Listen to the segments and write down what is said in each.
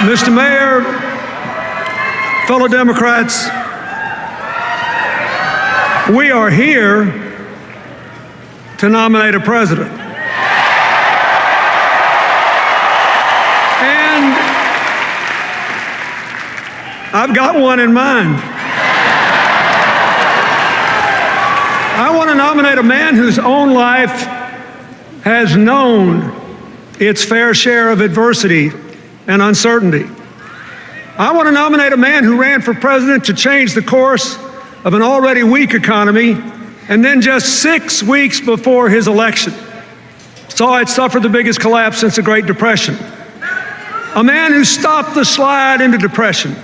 Mr. Mayor, fellow Democrats, we are here to nominate a president. And I've got one in mind. I want to nominate a man whose own life has known its fair share of adversity and uncertainty. I want to nominate a man who ran for president to change the course of an already weak economy, and then just 6 weeks before his election, saw it suffer the biggest collapse since the Great Depression. A man who stopped the slide into depression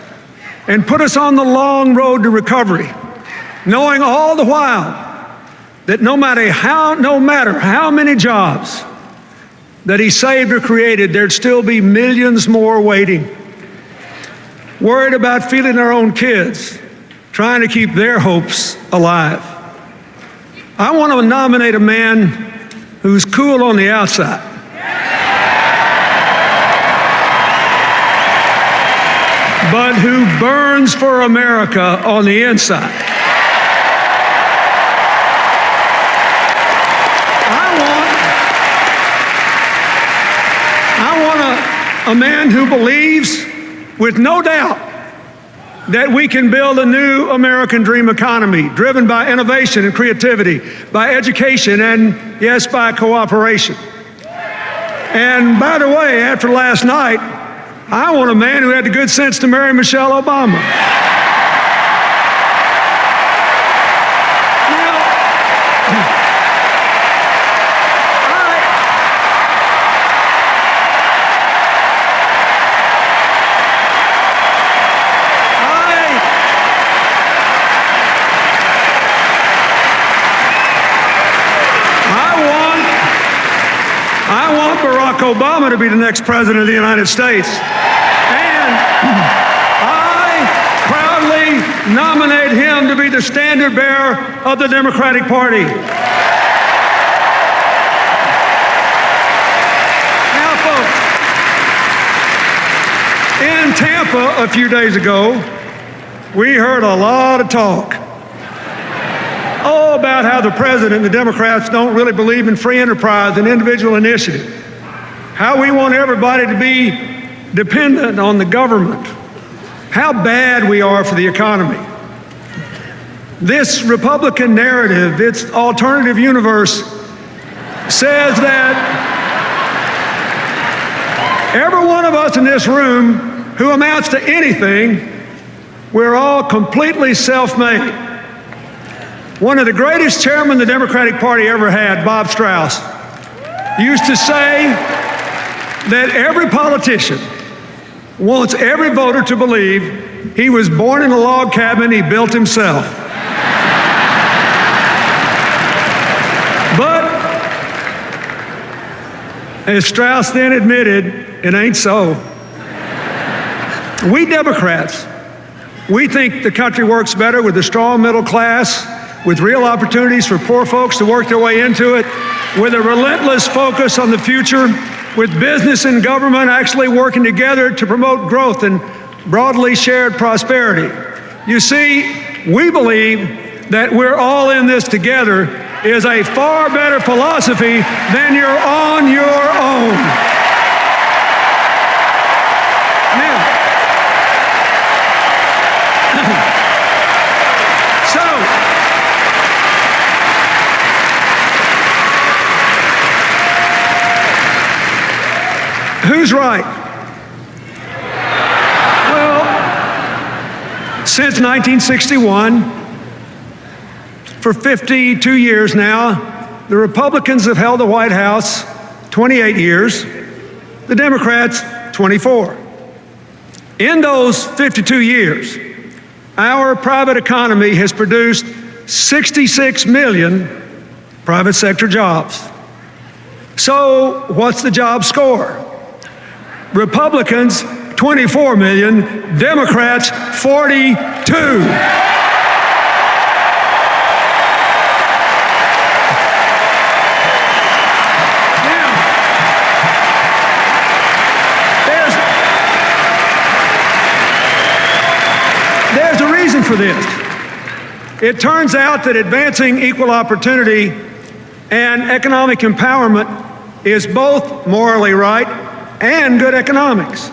and put us on the long road to recovery, knowing all the while that no matter how many jobs that he saved or created, there'd still be millions more waiting, worried about feeding their own kids, trying to keep their hopes alive. I want to nominate a man who's cool on the outside, but who burns for America on the inside. I want a man who believes with no doubt that we can build a new American dream economy driven by innovation and creativity, by education, and yes, by cooperation. And by the way, after last night, I want a man who had the good sense to marry Michelle Obama. Obama to be the next president of the United States. And I proudly nominate him to be the standard bearer of the Democratic Party. Now, folks, in Tampa a few days ago, we heard a lot of talk about how the president and the Democrats don't really believe in free enterprise and individual initiative. How we want everybody to be dependent on the government. How bad we are for the economy. This Republican narrative, its alternative universe, says that every one of us in this room who amounts to anything, we're all completely self-made. One of the greatest chairmen the Democratic Party ever had, Bob Strauss, used to say that every politician wants every voter to believe he was born in a log cabin he built himself. But, as Strauss then admitted, it ain't so. We Democrats, we think the country works better with a strong middle class, with real opportunities for poor folks to work their way into it, with a relentless focus on the future, with business and government actually working together to promote growth and broadly shared prosperity. You see, we believe that we're all in this together is a far better philosophy than you're on your own. Now, who's right? Well, since 1961, for 52 years now, the Republicans have held the White House 28 years, the Democrats 24. In those 52 years, our private economy has produced 66 million private sector jobs. So what's the job score? Republicans, 24 million, Democrats, 42. for this. It turns out that advancing equal opportunity and economic empowerment is both morally right and good economics.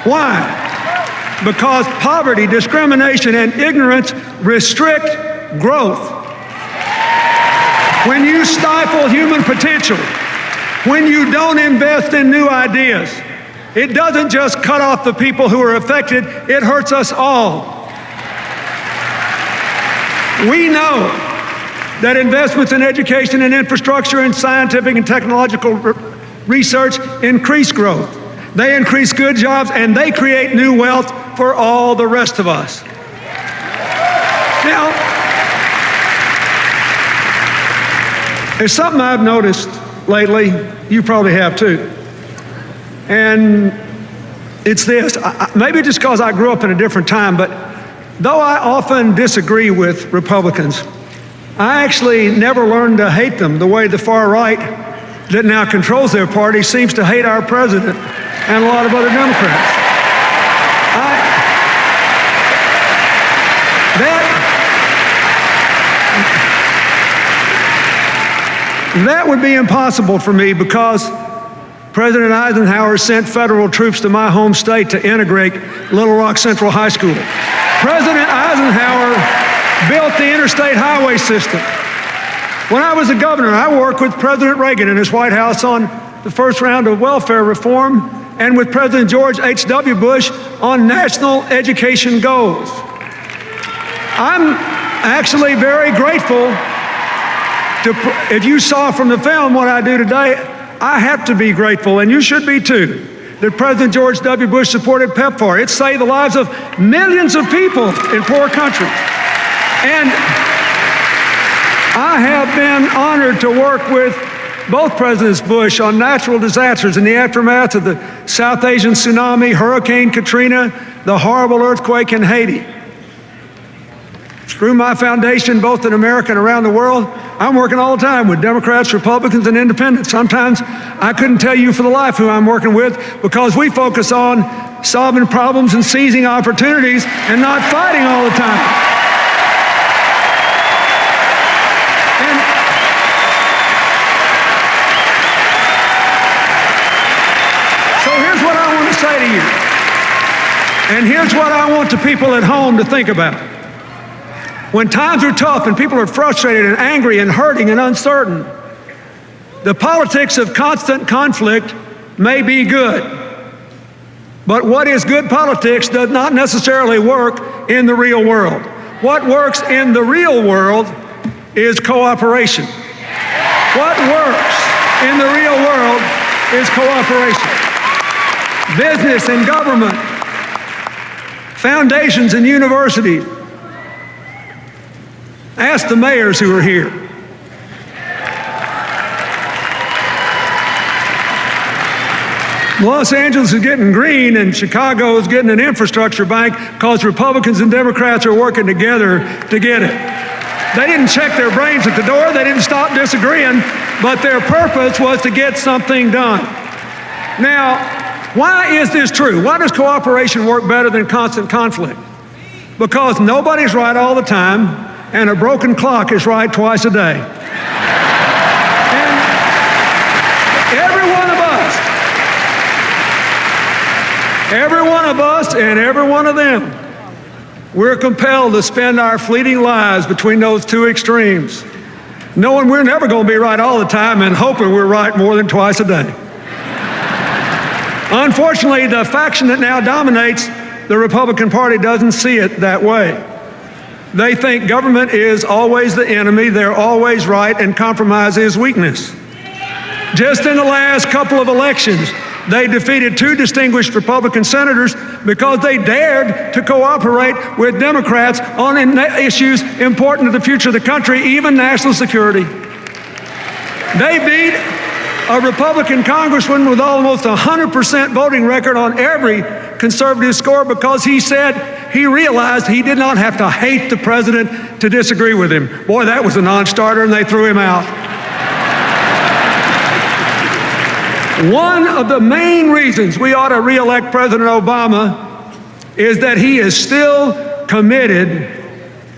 Why? Because poverty, discrimination, and ignorance restrict growth. When you stifle human potential, when you don't invest in new ideas, it doesn't just cut off the people who are affected, it hurts us all. We know that investments in education and infrastructure and scientific and technological research increase growth. They increase good jobs and they create new wealth for all the rest of us. Now, there's something I've noticed lately, you probably have too, and it's this. Maybe just because I grew up in a different time, but though I often disagree with Republicans, I actually never learned to hate them the way the far right that now controls their party seems to hate our president and a lot of other Democrats. That would be impossible for me because President Eisenhower sent federal troops to my home state to integrate Little Rock Central High School. President Eisenhower built the interstate highway system. When I was a governor, I worked with President Reagan in his White House on the first round of welfare reform and with President George H.W. Bush on national education goals. I'm actually very grateful if you saw from the film what I do today, I have to be grateful, and you should be too, that President George W. Bush supported PEPFAR. It saved the lives of millions of people in poor countries. And I have been honored to work with both Presidents Bush on natural disasters in the aftermath of the South Asian tsunami, Hurricane Katrina, the horrible earthquake in Haiti. Through my foundation, both in America and around the world, I'm working all the time with Democrats, Republicans, and independents. Sometimes I couldn't tell you for the life who I'm working with because we focus on solving problems and seizing opportunities and not fighting all the time. So here's what I want to say to you. And here's what I want the people at home to think about. When times are tough and people are frustrated and angry and hurting and uncertain, the politics of constant conflict may be good. But what is good politics does not necessarily work in the real world. What works in the real world is cooperation. What works in the real world is cooperation. Business and government, foundations and universities. Ask the mayors who are here. Los Angeles is getting green and Chicago is getting an infrastructure bank because Republicans and Democrats are working together to get it. They didn't check their brains at the door, they didn't stop disagreeing, but their purpose was to get something done. Now, why is this true? Why does cooperation work better than constant conflict? Because nobody's right all the time, and a broken clock is right twice a day. And every one of us and every one of them, we're compelled to spend our fleeting lives between those two extremes, knowing we're never going to be right all the time and hoping we're right more than twice a day. Unfortunately, the faction that now dominates the Republican Party doesn't see it that way. They think government is always the enemy, they're always right, and compromise is weakness. Just in the last couple of elections, they defeated 2 distinguished Republican senators because they dared to cooperate with Democrats on issues important to the future of the country, even national security. They beat a Republican congressman with almost 100% voting record on every conservative score because he said he realized he did not have to hate the president to disagree with him. Boy, that was a non-starter, and they threw him out. One of the main reasons we ought to re-elect President Obama is that he is still committed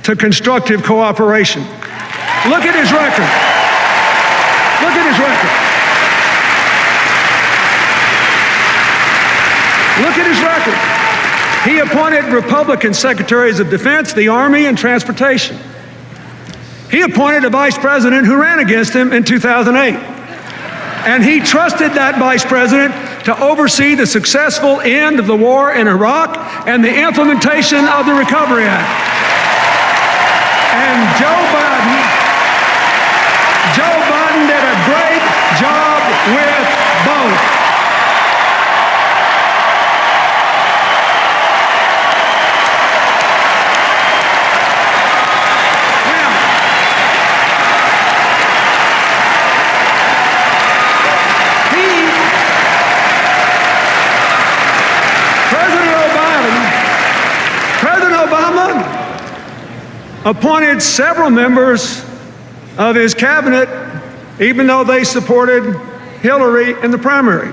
to constructive cooperation. Look at his record. Look at his record. Look at his record. He appointed Republican secretaries of defense, the Army, and transportation. He appointed a vice president who ran against him in 2008. And he trusted that vice president to oversee the successful end of the war in Iraq and the implementation of the Recovery Act. And Joe Biden did a great job with both. Appointed several members of his cabinet, even though they supported Hillary in the primary.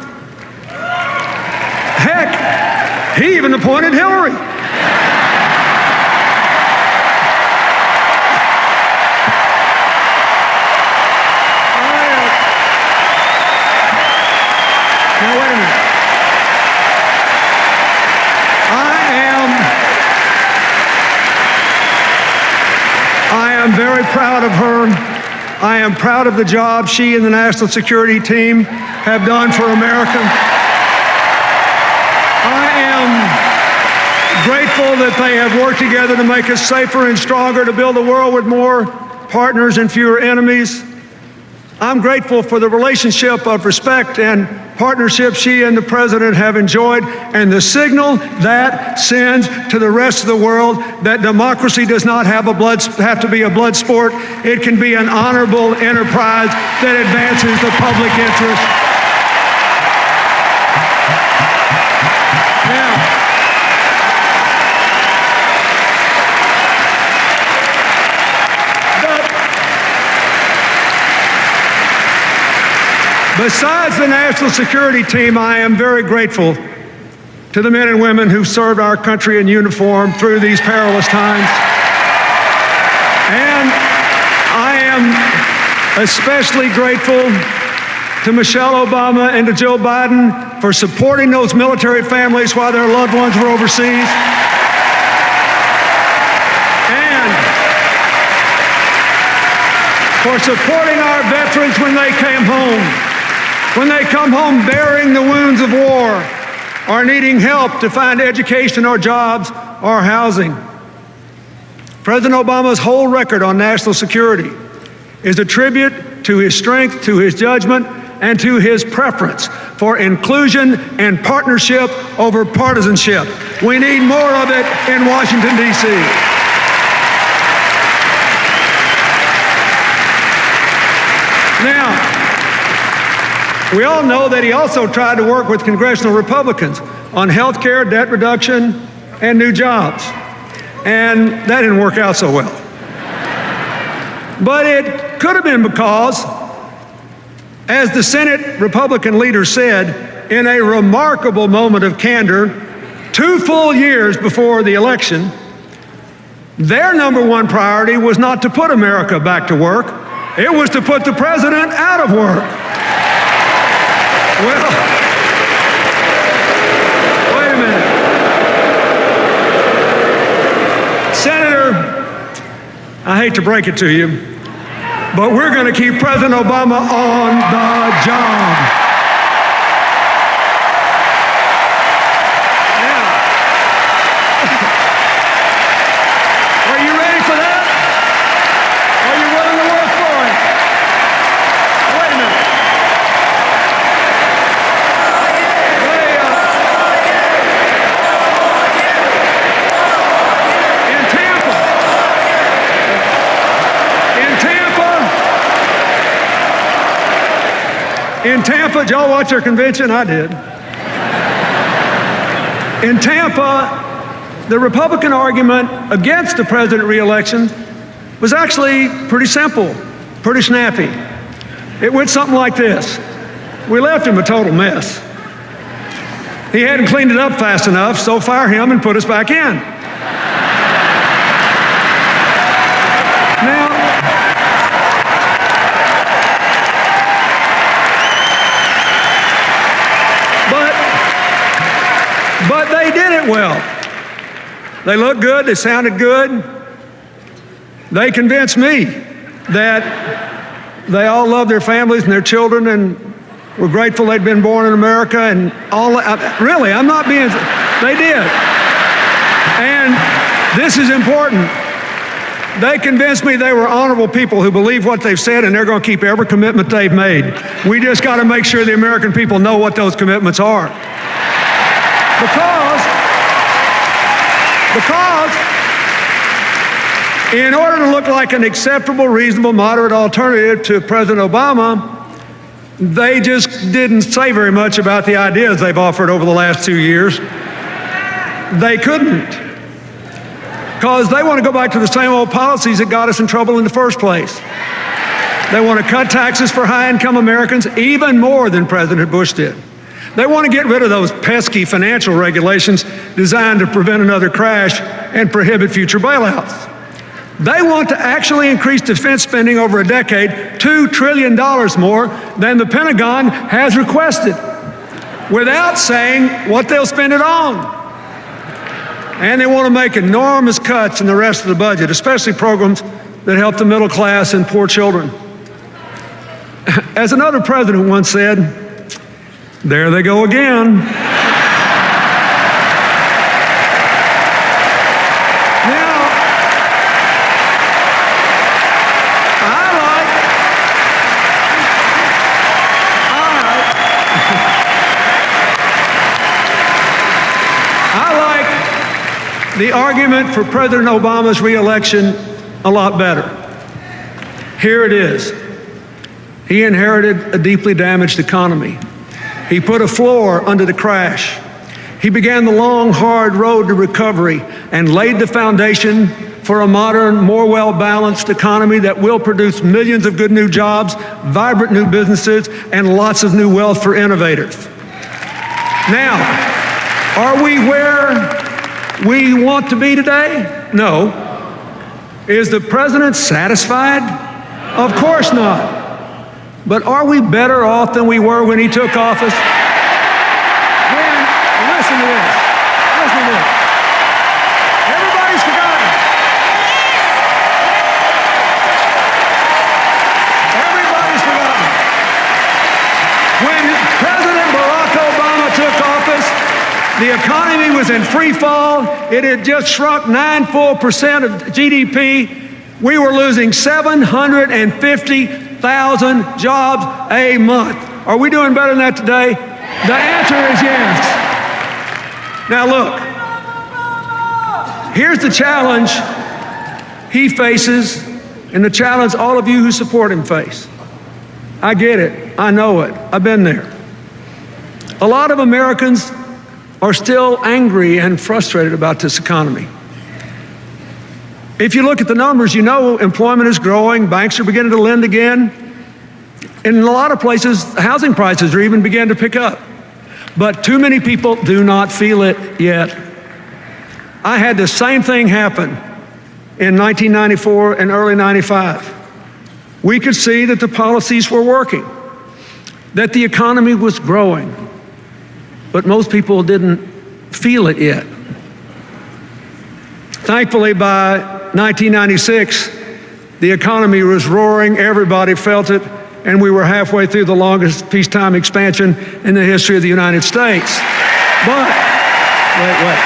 Heck, he even appointed Hillary. Now, wait a minute. I am very proud of her. I am proud of the job she and the National Security Team have done for America. I am grateful that they have worked together to make us safer and stronger, to build a world with more partners and fewer enemies. I'm grateful for the relationship of respect and partnership she and the president have enjoyed, and the signal that sends to the rest of the world that democracy does not have to be a blood sport. It can be an honorable enterprise that advances the public interest. Besides the National Security Team, I am very grateful to the men and women who served our country in uniform through these perilous times. And I am especially grateful to Michelle Obama and to Joe Biden for supporting those military families while their loved ones were overseas. And for supporting our veterans when they came home. When they come home bearing the wounds of war or needing help to find education or jobs or housing. President Obama's whole record on national security is a tribute to his strength, to his judgment, and to his preference for inclusion and partnership over partisanship. We need more of it in Washington, D.C. Now, we all know that he also tried to work with congressional Republicans on health care, debt reduction, and new jobs. And that didn't work out so well. But it could have been because, as the Senate Republican leader said in a remarkable moment of candor 2 full years before the election, their number one priority was not to put America back to work. It was to put the president out of work. Well, wait a minute. Senator, I hate to break it to you, but we're going to keep President Obama on the job. Are you ready for that? Are you willing to work for it? Wait a minute. In Tampa, did y'all watch their convention? I did. In Tampa, the Republican argument against the president re-election was actually pretty simple, pretty snappy. It went something like this. We left him a total mess. He hadn't cleaned it up fast enough, so fire him and put us back in. But they did it well. They looked good, they sounded good. They convinced me that they all loved their families and their children and were grateful they'd been born in America and all. Really, I'm not being, they did. And this is important. They convinced me they were honorable people who believe what they've said and they're going to keep every commitment they've made. We just got to make sure the American people know what those commitments are. Because in order to look like an acceptable, reasonable, moderate alternative to President Obama, they just didn't say very much about the ideas they've offered over the last 2 years. They couldn't, because they want to go back to the same old policies that got us in trouble in the first place. They want to cut taxes for high-income Americans even more than President Bush did. They want to get rid of those pesky financial regulations designed to prevent another crash and prohibit future bailouts. They want to actually increase defense spending over a decade, $2 trillion more than the Pentagon has requested, without saying what they'll spend it on. And they want to make enormous cuts in the rest of the budget, especially programs that help the middle class and poor children. As another president once said, there they go again. The argument for President Obama's re-election a lot better. Here it is. He inherited a deeply damaged economy. He put a floor under the crash. He began the long, hard road to recovery and laid the foundation for a modern, more well-balanced economy that will produce millions of good new jobs, vibrant new businesses, and lots of new wealth for innovators. Now, are we where we want to be today? No. Is the president satisfied? Of course not. But are we better off than we were when he took office? Listen to this. Listen to this. Everybody's forgotten. Everybody's forgotten. When President Barack Obama took office, the economy was in free fall. It had just shrunk 9 full % of GDP. We were losing 750,000 jobs a month. Are we doing better than that today? The answer is yes. Now look, here's the challenge he faces and the challenge all of you who support him face. I get it. I know it. I've been there. A lot of Americans are still angry and frustrated about this economy. If you look at the numbers, you know employment is growing, banks are beginning to lend again. In a lot of places, housing prices are even beginning to pick up. But too many people do not feel it yet. I had the same thing happen in 1994 and early 95. We could see that the policies were working, that the economy was growing, but most people didn't feel it yet. Thankfully, by 1996, the economy was roaring, everybody felt it, and we were halfway through the longest peacetime expansion in the history of the United States. But, wait.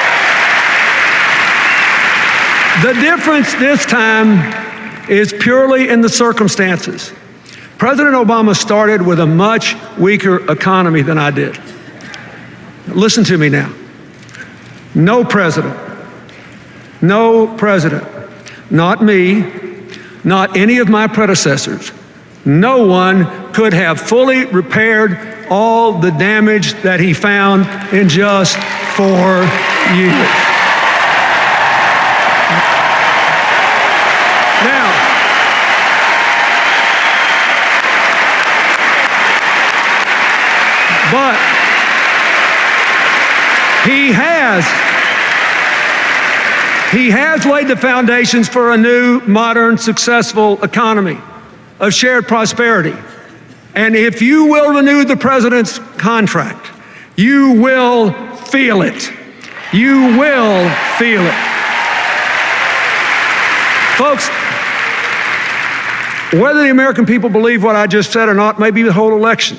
The difference this time is purely in the circumstances. President Obama started with a much weaker economy than I did. Listen to me now. No president, not me, not any of my predecessors, no one could have fully repaired all the damage that he found in just 4 years. Now, but he has laid the foundations for a new, modern, successful economy of shared prosperity. And if you will renew the president's contract, you will feel it. You will feel it. Folks, whether the American people believe what I just said or not, maybe the whole election,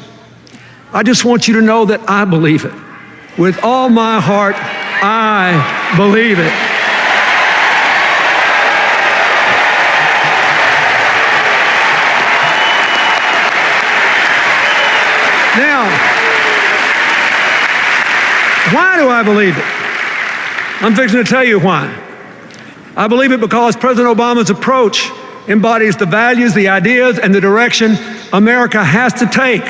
I just want you to know that I believe it. With all my heart, I believe it. Now, why do I believe it? I'm fixing to tell you why. I believe it because President Obama's approach embodies the values, the ideas, and the direction America has to take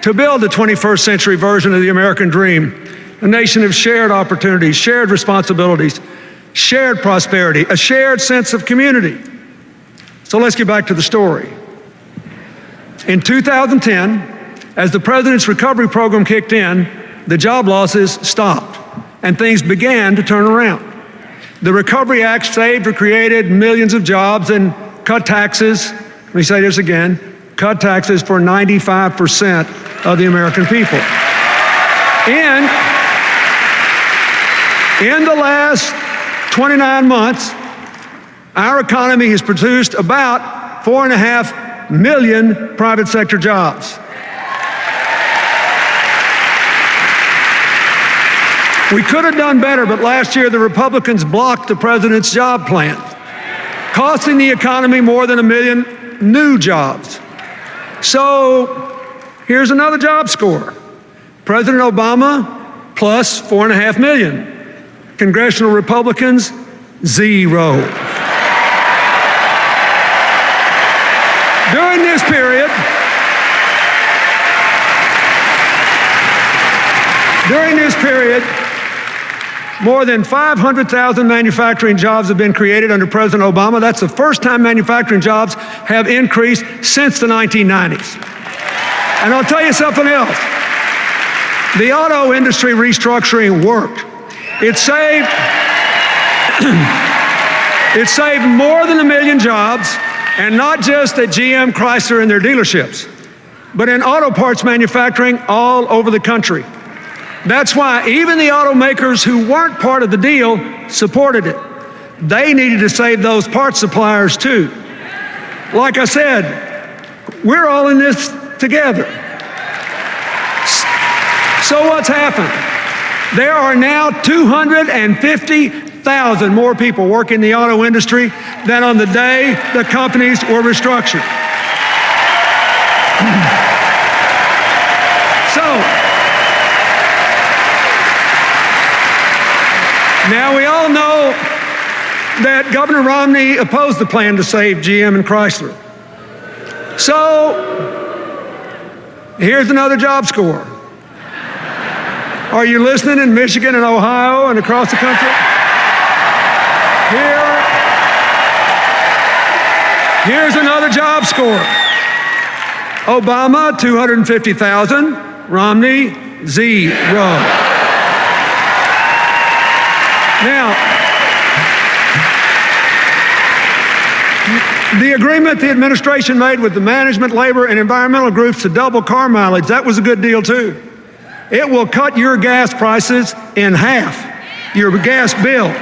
to build the 21st century version of the American dream, a nation of shared opportunities, shared responsibilities, shared prosperity, a shared sense of community. So let's get back to the story. In 2010, as the president's recovery program kicked in, the job losses stopped and things began to turn around. The Recovery Act saved or created millions of jobs and cut taxes. Let me say this again, cut taxes for 95% of the American people. And in the last 29 months, our economy has produced about 4.5 million private sector jobs. We could have done better, but last year the Republicans blocked the president's job plan, costing the economy more than 1 million new jobs. So here's another job score. President Obama plus 4.5 million. Congressional Republicans, 0. During this period, more than 500,000 manufacturing jobs have been created under President Obama. That's the first time manufacturing jobs have increased since the 1990s. And I'll tell you something else. The auto industry restructuring worked. It saved more than 1 million jobs, and not just at GM, Chrysler, and their dealerships, but in auto parts manufacturing all over the country. That's why even the automakers who weren't part of the deal supported it. They needed to save those parts suppliers too. Like I said, we're all in this together. So what's happened? There are now 250,000 more people working in the auto industry than on the day the companies were restructured. Now, we all know that Governor Romney opposed the plan to save GM and Chrysler. So, here's another job score. Are you listening in Michigan and Ohio and across the country? Here's another job score. Obama, 250,000. Romney, 0. Now, the agreement the administration made with the management, labor, and environmental groups to double car mileage, that was a good deal too. It will cut your gas prices in half, your gas bill.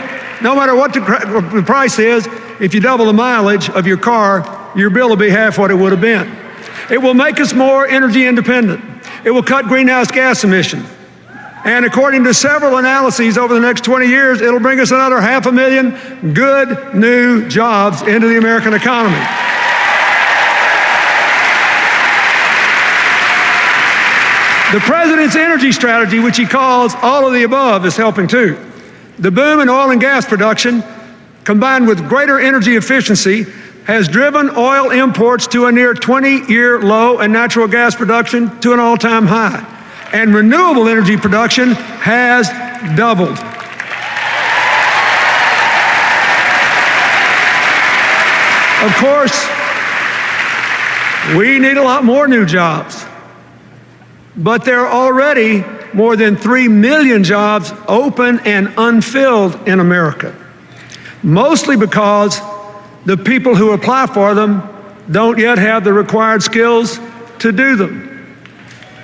No matter what the price is, if you double the mileage of your car, your bill will be half what it would have been. It will make us more energy independent. It will cut greenhouse gas emissions. And according to several analyses over the next 20 years, it'll bring us another 500,000 good new jobs into the American economy. The president's energy strategy, which he calls all of the above, is helping too. The boom in oil and gas production, combined with greater energy efficiency, has driven oil imports to a near 20-year low and natural gas production to an all-time high. And renewable energy production has doubled. Of course, we need a lot more new jobs, but there are already more than 3 million jobs open and unfilled in America, mostly because the people who apply for them don't yet have the required skills to do them.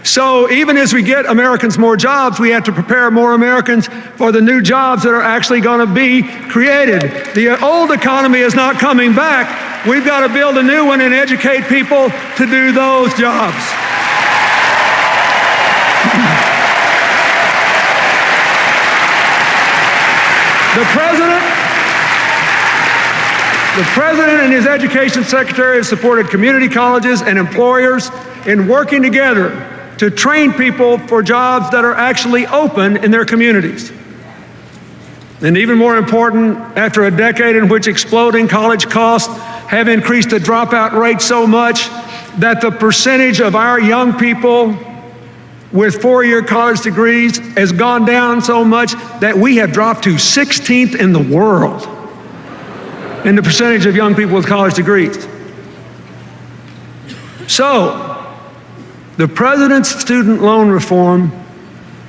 So even as we get Americans more jobs, we have to prepare more Americans for the new jobs that are actually going to be created. The old economy is not coming back. We've got to build a new one and educate people to do those jobs. The President and his Education Secretary have supported community colleges and employers in working together to train people for jobs that are actually open in their communities. And even more important, after a decade in which exploding college costs have increased the dropout rate so much that the percentage of our young people with four-year college degrees has gone down so much that we have dropped to 16th in the world in the percentage of young people with college degrees. So, the President's student loan reform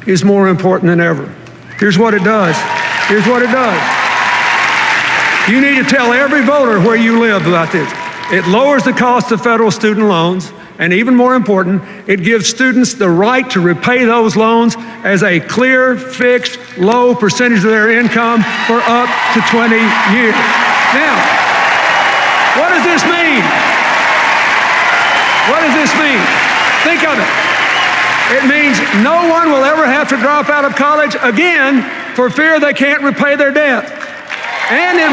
is more important than ever. Here's what it does. Here's what it does. You need to tell every voter where you live about this. It lowers the cost of federal student loans, and even more important, it gives students the right to repay those loans as a clear, fixed, low percentage of their income for up to 20 years. Now, what does this mean? What does this mean? Think of it. It means no one will ever have to drop out of college again for fear they can't repay their debt. And it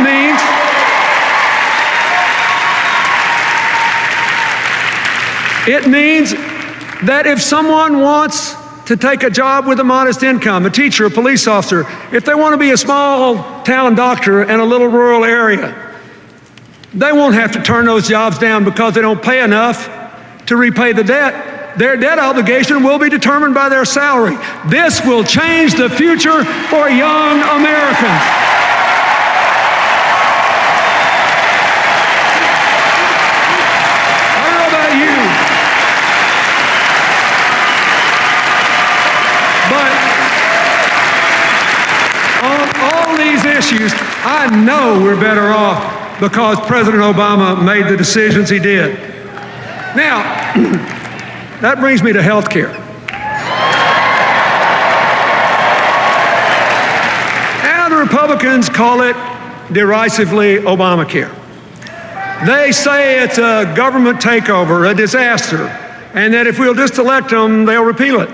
means that if someone wants to take a job with a modest income, a teacher, a police officer, if they want to be a small town doctor in a little rural area, they won't have to turn those jobs down because they don't pay enough to repay the debt. Their debt obligation will be determined by their salary. This will change the future for young Americans. I don't know about you, but on all these issues, I know we're better off because President Obama made the decisions he did. Now, that brings me to health care. And the Republicans call it derisively Obamacare. They say it's a government takeover, a disaster, and that if we'll just elect them, they'll repeal it.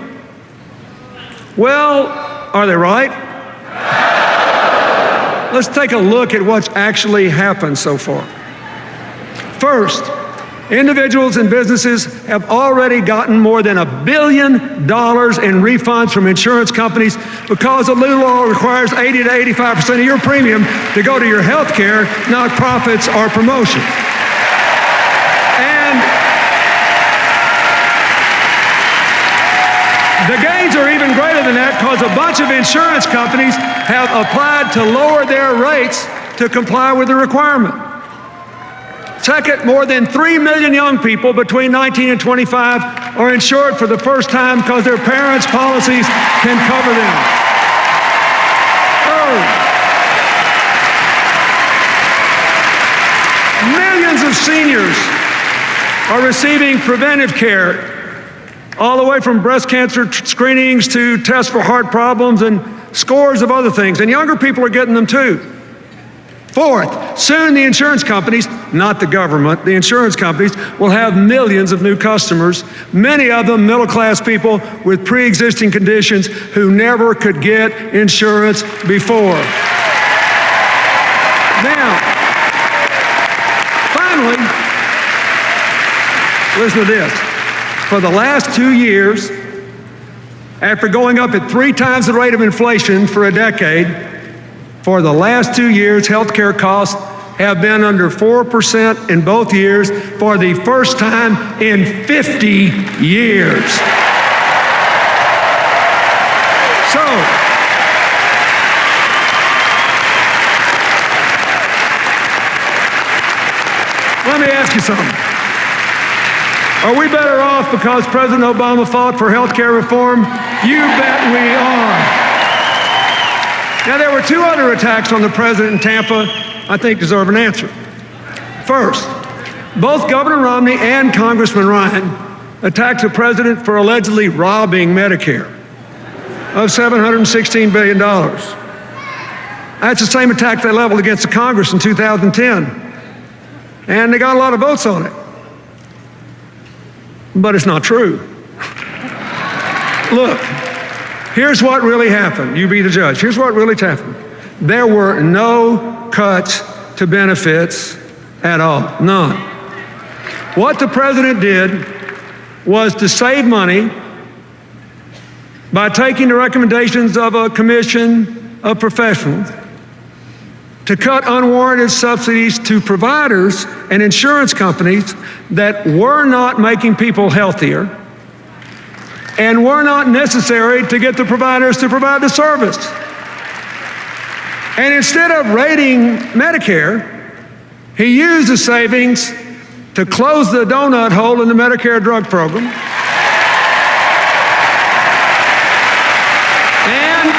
Well, are they right? Let's take a look at what's actually happened so far. First, individuals and businesses have already gotten more than $1 billion in refunds from insurance companies because the new law requires 80 to 85% of your premium to go to your health care, not profits or promotion. And the gains are even greater than that because a bunch of insurance companies have applied to lower their rates to comply with the requirement. Second, more than 3 million young people between 19 and 25 are insured for the first time because their parents' policies can cover them. Third, millions of seniors are receiving preventive care, all the way from breast cancer screenings to tests for heart problems and scores of other things, and younger people are getting them too. Fourth, soon the insurance companies, not the government, the insurance companies will have millions of new customers, many of them middle-class people with pre-existing conditions who never could get insurance before. Now, finally, listen to this. For the last 2 years, after going up at 3 times the rate of inflation for a decade, for the last 2 years, healthcare costs have been under 4% in both years for the first time in 50 years. So, let me ask you something. Are we better off because President Obama fought for health care reform? You bet we are. Now, there were 2 other attacks on the president in Tampa I think deserve an answer. First, both Governor Romney and Congressman Ryan attacked the president for allegedly robbing Medicare of $716 billion. That's the same attack they leveled against the Congress in 2010. And they got a lot of votes on it. But it's not true. Look, here's what really happened. You be the judge. Here's what really happened. There were no cuts to benefits at all. None. What the president did was to save money by taking the recommendations of a commission of professionals to cut unwarranted subsidies to providers and insurance companies that were not making people healthier and were not necessary to get the providers to provide the service. And instead of raiding Medicare, he used the savings to close the donut hole in the Medicare drug program. And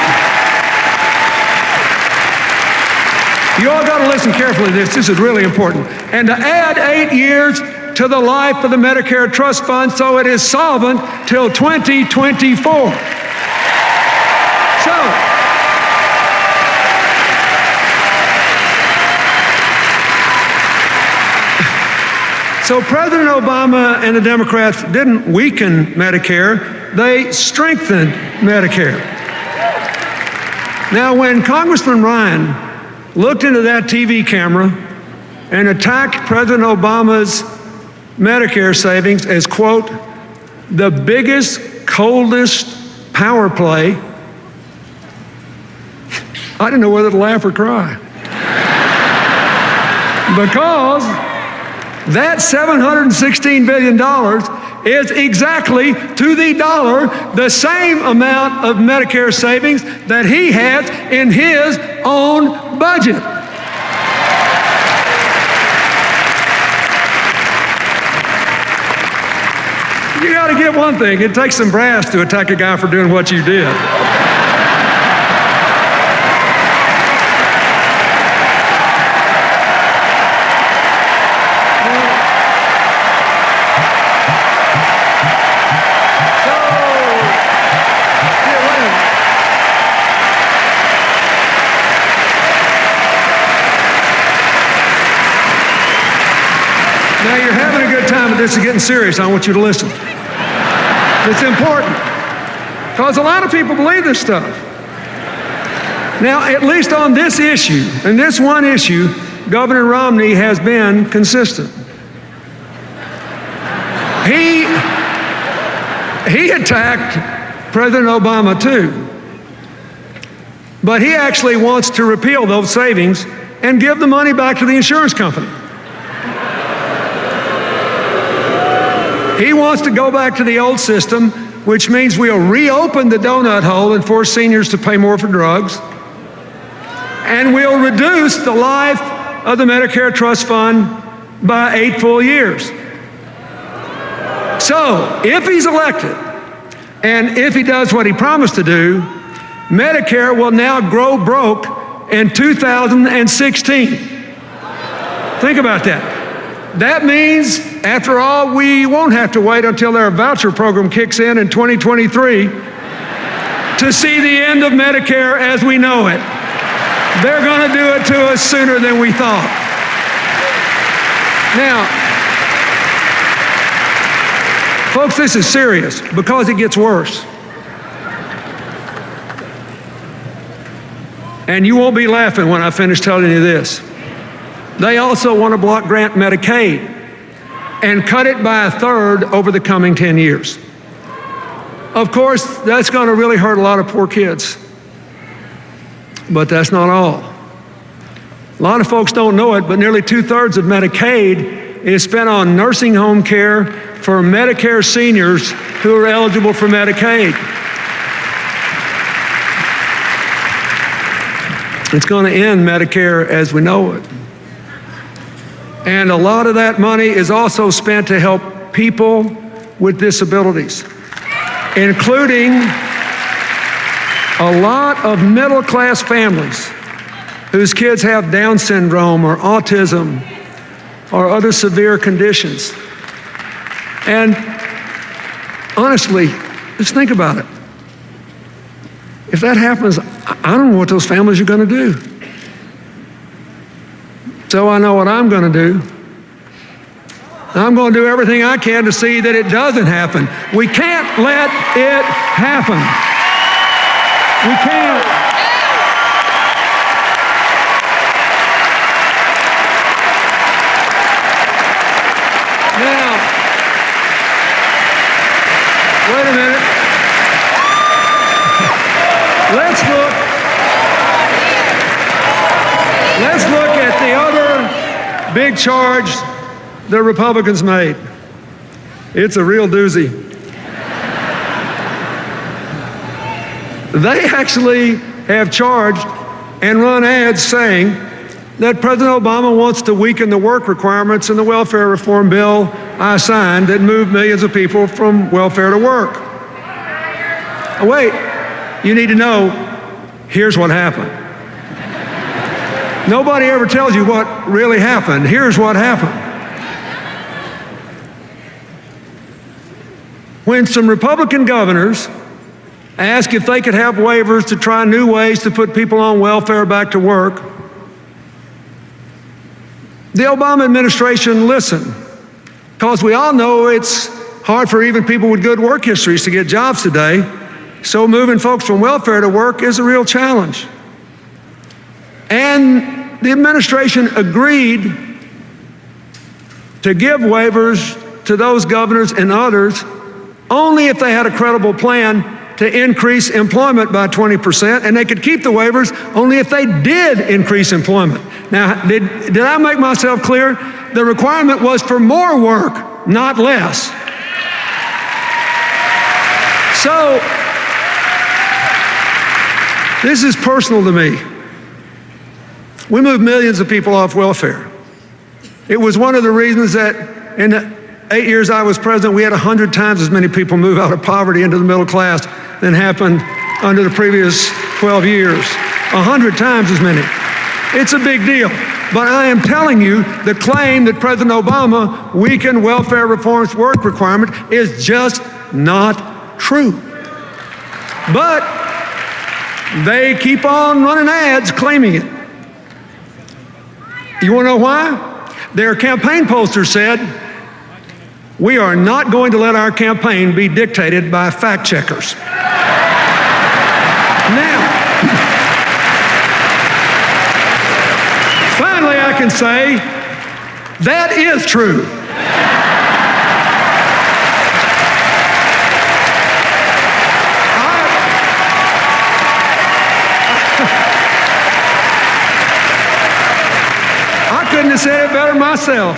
you all got to listen carefully to this. This is really important. And to add 8 years to the life of the Medicare Trust Fund so it is solvent till 2024. So President Obama and the Democrats didn't weaken Medicare, they strengthened Medicare. Now, when Congressman Ryan looked into that TV camera and attacked President Obama's Medicare savings as, quote, the biggest, coldest power play, I didn't know whether to laugh or cry. Because that $716 billion is exactly to the dollar the same amount of Medicare savings that he has in his own budget. You got to get one thing. It takes some brass to attack a guy for doing what you did. Now you're having a good time, but this is getting serious. I want you to listen. It's important because a lot of people believe this stuff. Now, at least on this issue, and this one issue, Governor Romney has been consistent. He attacked President Obama too, but he actually wants to repeal those savings and give the money back to the insurance company. He wants to go back to the old system, which means we'll reopen the donut hole and force seniors to pay more for drugs. And we'll reduce the life of the Medicare Trust Fund by 8 full years. So, if he's elected, and if he does what he promised to do, Medicare will now grow broke in 2016. Think about that. That means, after all, we won't have to wait until their voucher program kicks in 2023 to see the end of Medicare as we know it. They're going to do it to us sooner than we thought. Now, folks, this is serious because it gets worse. And you won't be laughing when I finish telling you this. They also want to block grant Medicaid and cut it by 1/3 over the coming 10 years. Of course, that's going to really hurt a lot of poor kids. But that's not all. A lot of folks don't know it, but nearly 2/3 of Medicaid is spent on nursing home care for Medicare seniors who are eligible for Medicaid. It's going to end Medicare as we know it. And a lot of that money is also spent to help people with disabilities, including a lot of middle-class families whose kids have Down syndrome or autism or other severe conditions. And Honestly, just think about it. If that happens, I don't know what those families are going to do. So I know what I'm going to do. I'm going to do everything I can to see that it doesn't happen. We can't let it happen. We can't. Now, wait a minute. Let's look at the other big charge the Republicans made. It's a real doozy. They actually have charged and run ads saying that President Obama wants to weaken the work requirements in the welfare reform bill I signed that moved millions of people from welfare to work. Oh, wait, you need to know, here's what happened. Nobody ever tells you what really happened. Here's what happened. When some Republican governors asked if they could have waivers to try new ways to put people on welfare back to work, the Obama administration listened, because we all know it's hard for even people with good work histories to get jobs today, so moving folks from welfare to work is a real challenge. And the administration agreed to give waivers to those governors and others only if they had a credible plan to increase employment by 20%, and they could keep the waivers only if they did increase employment. Now, did I make myself clear? The requirement was for more work, not less. So, this is personal to me. We moved millions of people off welfare. It was one of the reasons that in the 8 years I was president, we had 100 times as many people move out of poverty into the middle class than happened under the previous 12 years. 100 times as many. It's a big deal. But I am telling you, the claim that President Obama weakened welfare reform's work requirement is just not true. But they keep on running ads claiming it. You want to know why? Their campaign poster said, "We are not going to let our campaign be dictated by fact checkers." Now, finally I can say, that is true. I couldn't have said it better myself.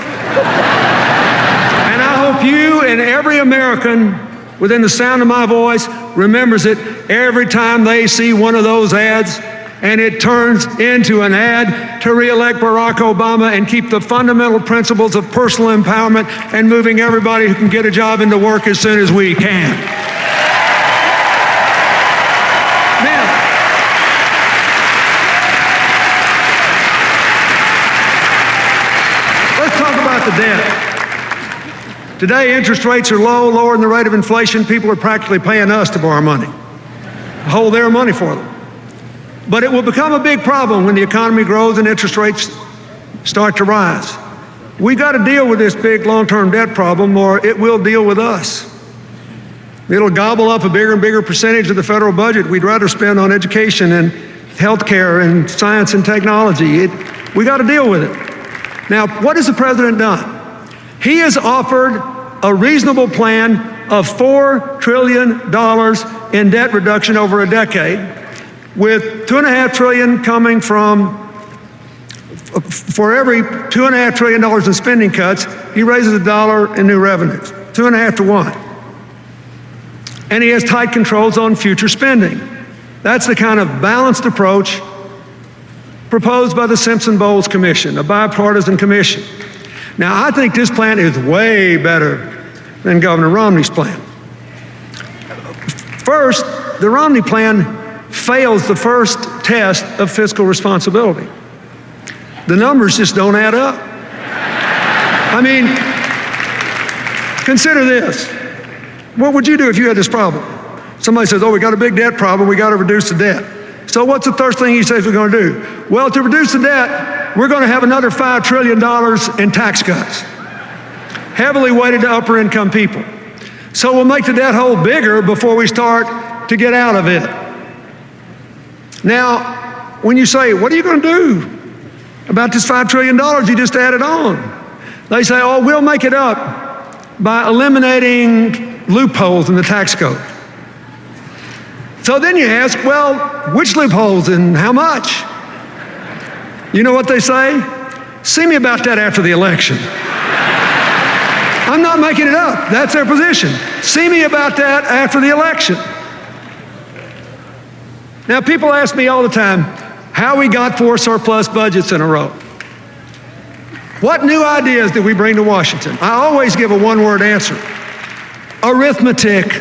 And I hope you and every American within the sound of my voice remembers it every time they see one of those ads and it turns into an ad to re-elect Barack Obama and keep the fundamental principles of personal empowerment and moving everybody who can get a job into work as soon as we can. Now, let's talk about the debt. Today, interest rates are low, lower than the rate of inflation. People are practically paying us to borrow money, hold their money for them. But it will become a big problem when the economy grows and interest rates start to rise. We got to deal with this big long-term debt problem, or it will deal with us. It'll gobble up a bigger and bigger percentage of the federal budget we'd rather spend on education and healthcare and science and technology. We got to deal with it. Now, what has the president done? He has offered a reasonable plan of $4 trillion in debt reduction over a decade, with $2.5 trillion coming from, for every $2.5 trillion in spending cuts, he raises $1 in new revenues, 2.5 to 1. And he has tight controls on future spending. That's the kind of balanced approach proposed by the Simpson-Bowles Commission, a bipartisan commission. Now, I think this plan is way better than Governor Romney's plan. First, the Romney plan fails the first test of fiscal responsibility. The numbers just don't add up. I mean, consider this. What would you do if you had this problem? Somebody says, oh, we got a big debt problem, we got to reduce the debt. So what's the first thing he says we're going to do? Well, to reduce the debt, we're going to have another $5 trillion in tax cuts, heavily weighted to upper income people. So we'll make the debt hole bigger before we start to get out of it. Now, when you say, what are you going to do about this $5 trillion you just added on? They say, oh, we'll make it up by eliminating loopholes in the tax code. So then you ask, well, which loopholes and how much? You know what they say? See me about that after the election. I'm not making it up. That's their position. See me about that after the election. Now, people ask me all the time how we got 4 surplus budgets in a row. What new ideas did we bring to Washington? I always give a one-word answer. Arithmetic.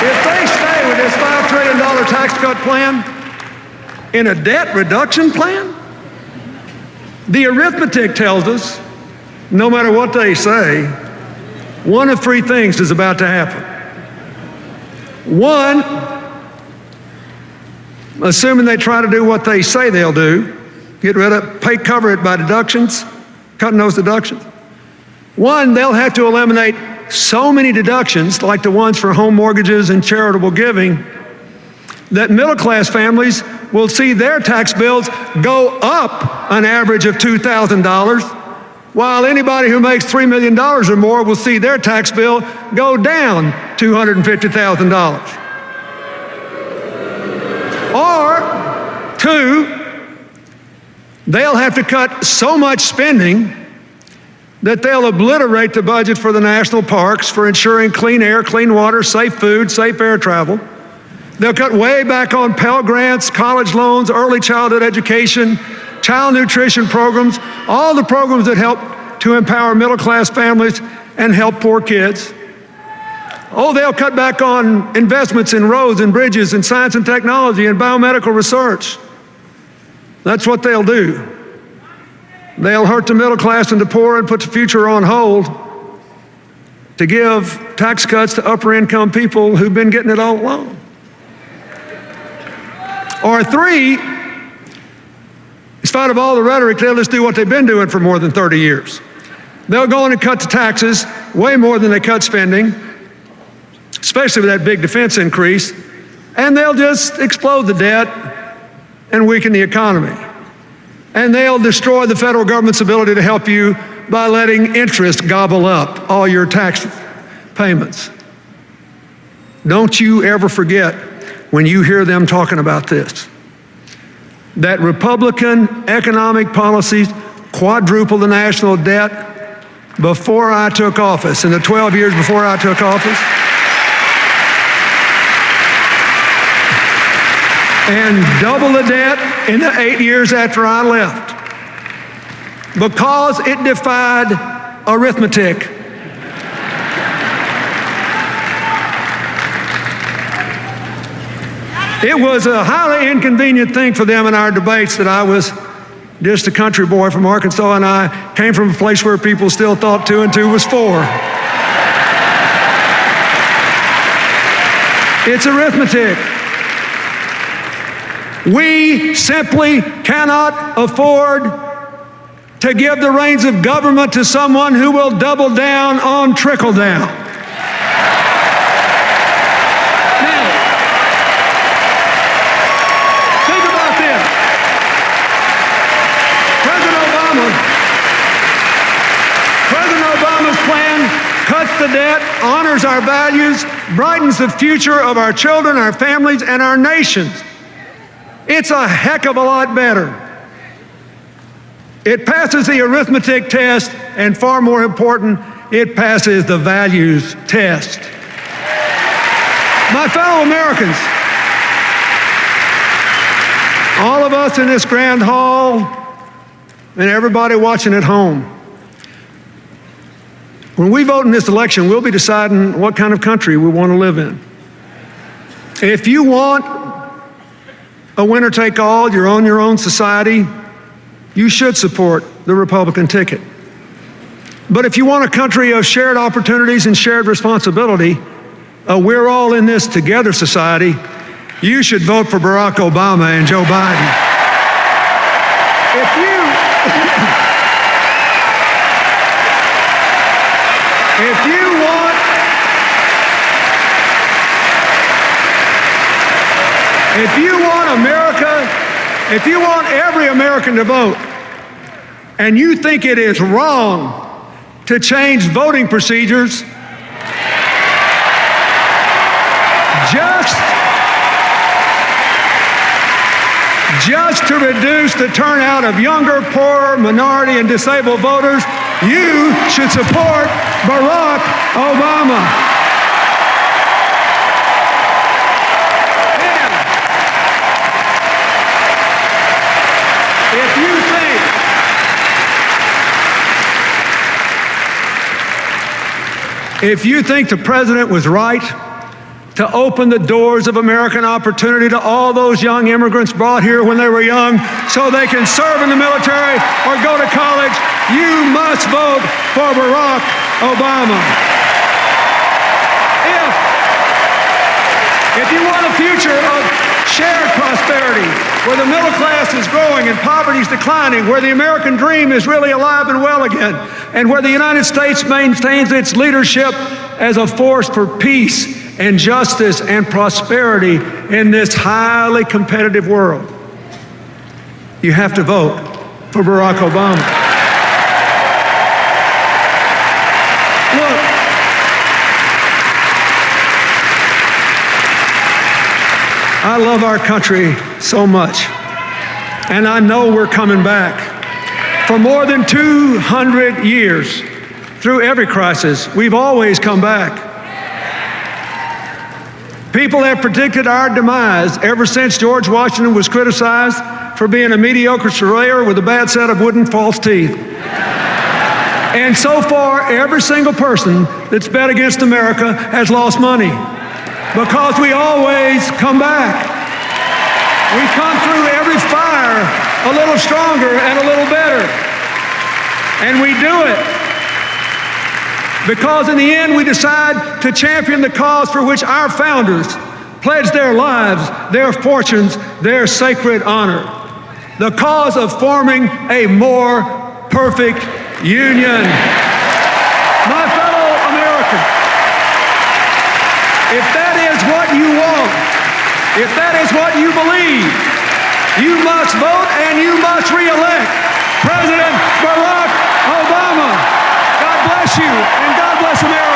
If they stay with this $5 trillion tax cut plan in a debt reduction plan, the arithmetic tells us, no matter what they say, one of 3 things is about to happen. One, assuming they try to do what they say they'll do, cover it by deductions, cutting those deductions. One, they'll have to eliminate so many deductions, like the ones for home mortgages and charitable giving, that middle-class families will see their tax bills go up an average of $2,000, while anybody who makes $3 million or more will see their tax bill go down $250,000. Or 2, they'll have to cut so much spending that they'll obliterate the budget for the national parks, for ensuring clean air, clean water, safe food, safe air travel. They'll cut way back on Pell Grants, college loans, early childhood education, child nutrition programs, all the programs that help to empower middle-class families and help poor kids. Oh, they'll cut back on investments in roads and bridges and science and technology and biomedical research. That's what they'll do. They'll hurt the middle class and the poor and put the future on hold to give tax cuts to upper income people who've been getting it all along. Or 3, in spite of all the rhetoric, they'll just do what they've been doing for more than 30 years. They'll go in and cut the taxes way more than they cut spending, especially with that big defense increase, and they'll just explode the debt and weaken the economy. And they'll destroy the federal government's ability to help you by letting interest gobble up all your tax payments. Don't you ever forget, when you hear them talking about this, that Republican economic policies quadrupled the national debt before I took office, in the 12 years before I took office, and double the debt in the 8 years after I left, because it defied arithmetic. It was a highly inconvenient thing for them in our debates that I was just a country boy from Arkansas, and I came from a place where people still thought 2 and 2 was 4. It's arithmetic. We simply cannot afford to give the reins of government to someone who will double down on trickle down. Now, think about this. President Obama's plan cuts the debt, honors our values, brightens the future of our children, our families, and our nations. It's a heck of a lot better. It passes the arithmetic test, and far more important, it passes the values test. My fellow Americans, all of us in this grand hall, and everybody watching at home, when we vote in this election, we'll be deciding what kind of country we want to live in. If you want a winner-take-all, you're on your own society, you should support the Republican ticket. But if you want a country of shared opportunities and shared responsibility, a we're all in this together society, you should vote for Barack Obama and Joe Biden. If you want every American to vote, and you think it is wrong to change voting procedures just to reduce the turnout of younger, poorer, minority, and disabled voters, you should support Barack Obama. If you think the president was right to open the doors of American opportunity to all those young immigrants brought here when they were young so they can serve in the military or go to college, you must vote for Barack Obama. If you want a future of shared prosperity, where the middle class is growing and poverty is declining, where the American dream is really alive and well again, and where the United States maintains its leadership as a force for peace and justice and prosperity in this highly competitive world, you have to vote for Barack Obama. Look, I love our country so much, and I know we're coming back. For more than 200 years, through every crisis, we've always come back. People have predicted our demise ever since George Washington was criticized for being a mediocre surveyor with a bad set of wooden false teeth. And so far, every single person that's bet against America has lost money, because we always come back. We come through every fire a little stronger and a little better. And we do it because in the end we decide to champion the cause for which our founders pledged their lives, their fortunes, their sacred honor. The cause of forming a more perfect union. My fellow Americans, if that is what you want, if that is what you believe, you must vote and you must re-elect President Barack Obama. God bless you and God bless America.